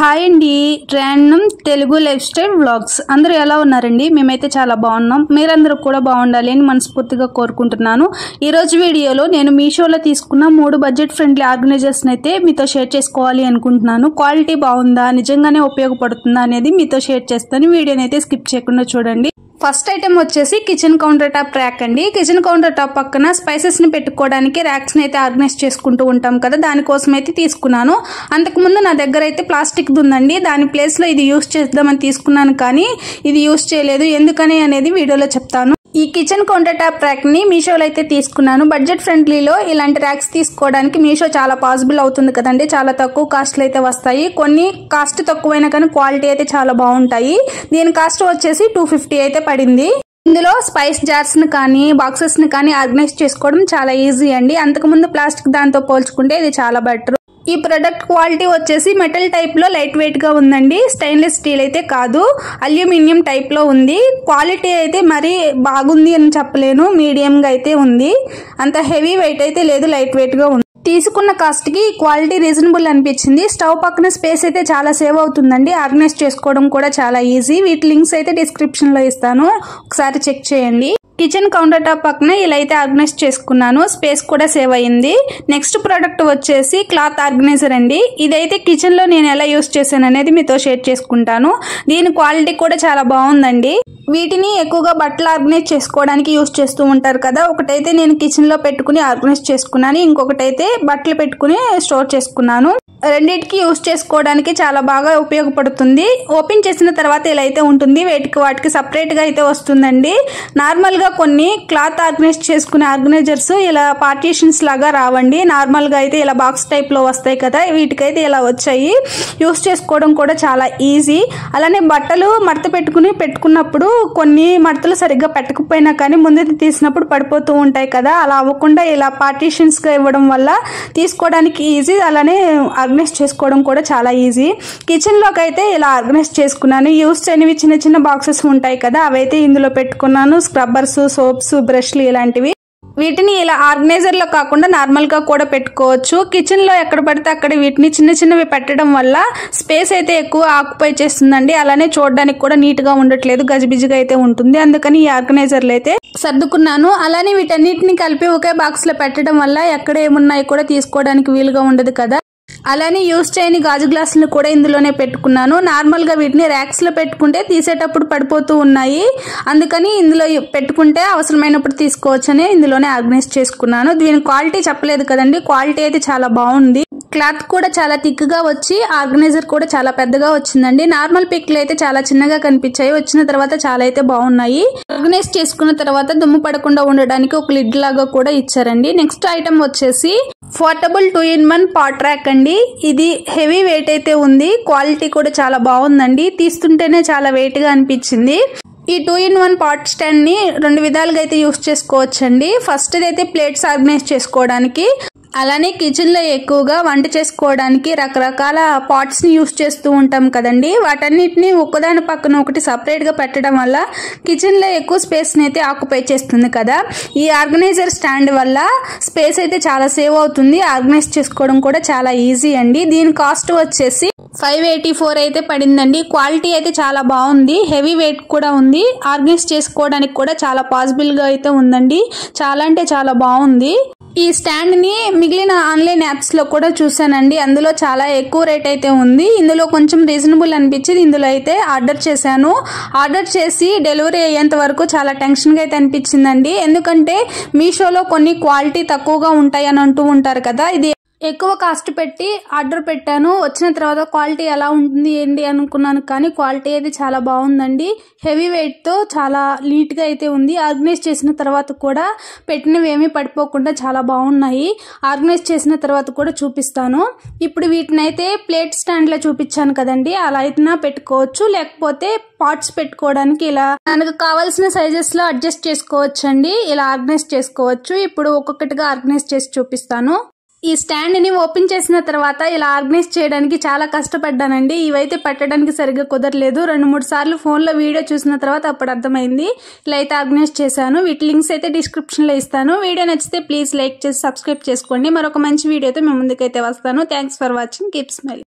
Hi అండి, random Telugu life style vlogs. అందరూ ఎలా ఉన్నారండి? మేమైతే చాలా బాగున్నాం. మీరందరూ కూడా బాగుండాలి అని మనస్ఫూర్తిగా కోరుకుంటున్నాను. ఈరోజు వీడియోలో నేను మీషోలో తీసుకున్న 3 బడ్జెట్ ఫ్రెండ్లీ ఆర్గనైజర్స్ని అయితే మీతో షేర్ చేసుకోవాలి అనుకుంటున్నాను. క్వాలిటీ బాగుందా, నిజంగానే ఉపయోగపడుతుందా అనేది మీతో షేర్ చేస్తాను. వీడియోని అయితే స్కిప్ చేయకుండా చూడండి. ఫస్ట్ ఐటమ్ వచ్చేసి కిచెన్ కౌంటర్ టాప్ ర్యాక్ అండి. కిచెన్ కౌంటర్ టాప్ పక్కన స్పైసెస్ ని పెట్టుకోవడానికి ర్యాక్స్ ని అయితే ఆర్గనైజ్ చేసుకుంటూ ఉంటాం కదా, దానికోసం అయితే తీసుకున్నాను. అంతకుముందు నా దగ్గర అయితే ప్లాస్టిక్ ఉందండి, దాని ప్లేస్ లో ఇది యూస్ చేద్దామని తీసుకున్నాను, కానీ ఇది యూస్ చేయలేదు. ఎందుకని అనేది వీడియోలో చెప్తాను. ఈ కిచెన్ కౌంటర్ టాప్ ర్యాక్ ని మీషోలో అయితే తీసుకున్నాను. బడ్జెట్ ఫ్రెండ్లీలో ఇలాంటి ర్యాక్స్ తీసుకోవడానికి మీషో చాలా పాసిబుల్ అవుతుంది కదండి. చాలా తక్కువ కాస్ట్లు అయితే వస్తాయి. కొన్ని కాస్ట్ తక్కువైనా కానీ క్వాలిటీ అయితే చాలా బాగుంటాయి. దీని కాస్ట్ వచ్చేసి 250 అయితే పడింది. ఇందులో స్పైస్ జార్స్ ని కానీ బాక్సెస్ ని కానీ ఆర్గనైజ్ చేసుకోవడం చాలా ఈజీ అండి. అంతకుముందు ప్లాస్టిక్ దాంతో పోల్చుకుంటే ఇది చాలా బెటర్. ఈ ప్రొడక్ట్ క్వాలిటీ వచ్చేసి మెటల్ టైప్ లో లైట్ వెయిట్ గా ఉందండి. స్టెయిన్లెస్ స్టీల్ అయితే కాదు, అల్యూమినియం టైప్ లో ఉంది. క్వాలిటీ అయితే మరీ బాగుంది అని చెప్పలేను, మీడియం గా అయితే ఉంది. అంత హెవీ వెయిట్ అయితే లేదు, లైట్ వెయిట్ గా ఉంది. తీసుకున్న కాస్ట్ కి క్వాలిటీ రీజనబుల్ అనిపించింది. స్టవ్ పక్కన స్పేస్ అయితే చాలా సేవ్ అవుతుందండి. ఆర్గనైజ్ చేసుకోవడం కూడా చాలా ఈజీ. వీటి లింక్స్ అయితే డిస్క్రిప్షన్ లో ఇస్తాను, ఒకసారి చెక్ చేయండి. కిచెన్ కౌంటర్ టాప్ పక్కన ఇలా అయితే ఆర్గనైజ్ చేసుకున్నాను, స్పేస్ కూడా సేవ్ అయ్యింది. నెక్స్ట్ ప్రోడక్ట్ వచ్చేసి క్లాత్ ఆర్గనైజర్ అండి. ఇదైతే కిచెన్ లో నేను ఎలా యూస్ చేశాను అనేది మీతో షేర్ చేసుకుంటాను. దీని క్వాలిటీ కూడా చాలా బాగుందండి. వీటిని ఎక్కువగా బట్టలు ఆర్గనైజ్ చేసుకోవడానికి యూస్ చేస్తూ ఉంటారు కదా. ఒకటైతే నేను కిచెన్ లో పెట్టుకుని ఆర్గనైజ్ చేసుకున్నాను, ఇంకొకటైతే బట్టలు పెట్టుకుని స్టోర్ చేసుకున్నాను. రెండింటికి యూస్ చేసుకోవడానికి చాలా బాగా ఉపయోగపడుతుంది. ఓపెన్ చేసిన తర్వాత ఇలా అయితే ఉంటుంది. వాటికి సపరేట్ గా అయితే వస్తుందండి. నార్మల్ గా కొన్ని క్లాత్ ఆర్గనైజ్ చేసుకునే ఆర్గనైజర్స్ ఇలా పార్టీషన్స్ లాగా రావండి. నార్మల్ గా అయితే ఇలా బాక్స్ టైప్ లో వస్తాయి కదా, వీటికైతే ఇలా వచ్చాయి. యూస్ చేసుకోవడం కూడా చాలా ఈజీ. అలానే బట్టలు మడత పెట్టుకున్నప్పుడు కొన్ని మడతలు సరిగ్గా పెట్టకపోయినా కానీ ముందు తీసినప్పుడు పడిపోతూ ఉంటాయి కదా, అలా అవ్వకుండా ఇలా పార్టీషన్స్ గా ఇవ్వడం వల్ల తీసుకోవడానికి ఈజీ. అలానే ఆర్గనైజ్ చేసుకోవడం కూడా చాలా ఈజీ. కిచెన్ లోకి అయితే ఇలా ఆర్గనైజ్ చేసుకున్నాను. యూస్ చేయనివి చిన్న చిన్న బాక్సెస్ ఉంటాయి కదా, అవైతే ఇందులో పెట్టుకున్నాను. స్క్రబ్బర్స్, సోప్స్, బ్రష్లు ఇలాంటివి. వీటిని ఇలా ఆర్గనైజర్ లో కాకుండా నార్మల్ గా కూడా పెట్టుకోవచ్చు. కిచెన్ లో ఎక్కడ పడితే అక్కడ వీటిని చిన్న చిన్నవి పెట్టడం వల్ల స్పేస్ అయితే ఎక్కువ ఆక్యుపై చేస్తుందండి. అలానే చూడడానికి కూడా నీట్ గా ఉండట్లేదు, గజిబిజిగా అయితే ఉంటుంది. అందుకని ఈ ఆర్గనైజర్లు అయితే సర్దుకున్నాను. అలానే వీటన్నిటిని కలిపి ఒకే బాక్స్ లో పెట్టడం వల్ల ఎక్కడ ఏమున్నాయి కూడా తీసుకోవడానికి వీలుగా ఉండదు కదా. అలానే యూస్ చేయని గాజు గ్లాసులను కూడా ఇందులోనే పెట్టుకున్నాను. నార్మల్ గా వీటిని ర్యాక్స్ లో పెట్టుకుంటే తీసేటప్పుడు పడిపోతూ ఉన్నాయి, అందుకని ఇందులో పెట్టుకుంటే అవసరమైనప్పుడు తీసుకోవచ్చని ఇందులోనే ఆర్గనైజ్ చేసుకున్నాను. దీని క్వాలిటీ చెప్పలేదు కదండి, క్వాలిటీ అయితే చాలా బాగుంది. క్లాత్ కూడా చాలా థిక్ గా వచ్చి ఆర్గనైజర్ కూడా చాలా పెద్దగా వచ్చిందండి. నార్మల్ పిక్లు అయితే చాలా చిన్నగా కనిపించాయి, వచ్చిన తర్వాత చాలా అయితే బాగున్నాయి. ఆర్గనైజ్ చేసుకున్న తర్వాత దుమ్ము పడకుండా ఉండడానికి ఒక లిడ్ లాగా కూడా ఇచ్చారండి. నెక్స్ట్ ఐటమ్ వచ్చేసి పోర్టబుల్ 2-in-1 పాట్ ర్యాక్ అండి. ఇది హెవీ వెయిట్ అయితే ఉంది, క్వాలిటీ కూడా చాలా బాగుందండి. తీస్తుంటేనే చాలా వెయిట్ గా అనిపించింది. ఈ 2-in-1 పాట్ స్టాండ్ ని 2 విధాలుగా అయితే యూస్ చేసుకోవచ్చండి. ఫస్ట్ అయితే ప్లేట్స్ ఆర్గనైజ్ చేసుకోవడానికి, అలానే కిచెన్ లో ఎక్కువగా వంట చేసుకోవడానికి రకరకాల పాట్స్ ని యూస్ చేస్తూ ఉంటాం కదండి. వాటన్నిటిని ఒకదాని పక్కన ఒకటి సపరేట్ గా పెట్టడం వల్ల కిచెన్ లో ఎక్కువ స్పేస్ ని అయితే ఆక్యుపై చేస్తుంది కదా. ఈ ఆర్గనైజర్ స్టాండ్ వల్ల స్పేస్ అయితే చాలా సేవ్ అవుతుంది. ఆర్గనైజ్ చేసుకోవడం కూడా చాలా ఈజీ అండి. దీని కాస్ట్ వచ్చేసి 584 అయితే పడిందండి. క్వాలిటీ అయితే చాలా బాగుంది, హెవీ వెయిట్ కూడా ఉంది. ఆర్గనైజ్ చేసుకోవడానికి కూడా చాలా పాసిబుల్ గా అయితే ఉందండి. చాలా అంటే చాలా బాగుంది. ఈ స్టాండ్ ని మిగిలిన ఆన్లైన్ యాప్స్ లో కూడా చూసానండి, అందులో చాలా ఎక్కువ రేట్ అయితే ఉంది. ఇందులో కొంచెం రీజనబుల్ అనిపించింది. ఇందులో అయితే ఆర్డర్ చేశాను. ఆర్డర్ చేసి డెలివరీ అయ్యేంత వరకు చాలా టెన్షన్ గా అయితే అనిపించిందండి. ఎందుకంటే మీషోలో కొన్ని క్వాలిటీ తక్కువగా ఉంటాయి అని అంటూ ఉంటారు కదా. ఇది ఎక్కువ కాస్ట్ పెట్టి ఆర్డర్ పెట్టాను. వచ్చిన తర్వాత క్వాలిటీ ఎలా ఉంటుంది ఏంటి అనుకున్నాను, కానీ క్వాలిటీ అయితే చాలా బాగుందండి. హెవీ వెయిట్ తో చాలా నీట్ గా అయితే ఉంది. ఆర్గనైజ్ చేసిన తర్వాత కూడా పెట్టినవి ఏమీ పడిపోకుండా చాలా బాగున్నాయి. ఆర్గనైజ్ చేసిన తర్వాత కూడా చూపిస్తాను. ఇప్పుడు వీటిని అయితే ప్లేట్ స్టాండ్ లో చూపించాను కదండి, అలా అయితే పెట్టుకోవచ్చు. లేకపోతే పాట్స్ పెట్టుకోవడానికి ఇలా మనకు కావాల్సిన సైజెస్ లో అడ్జస్ట్ చేసుకోవచ్చండి. ఇలా ఆర్గనైజ్ చేసుకోవచ్చు. ఇప్పుడు ఒక్కొక్కటిగా ఆర్గనైజ్ చేసి చూపిస్తాను. ఈ స్టాండ్ ని ఓపెన్ చేసిన తర్వాత ఇలా ఆర్గనైజ్ చేయడానికి చాలా కష్టపడ్డానండి. ఇవైతే పెట్టడానికి సరిగ్గా కుదరలేదు. 2-3 సార్లు ఫోన్ లో వీడియో చూసిన తర్వాత అప్పుడు అర్థమైంది. ఇలా అయితే ఆర్గనైజ్ చేశాను. వీటి లింక్స్ అయితే డిస్క్రిప్షన్ లో ఇస్తాను. వీడియో నచ్చితే ప్లీజ్ లైక్ చేసి సబ్స్క్రైబ్ చేసుకోండి. మరొక మంచి వీడియోతో మీ ముందుకైతే వస్తాను. Thanks for watching. Keep smiling.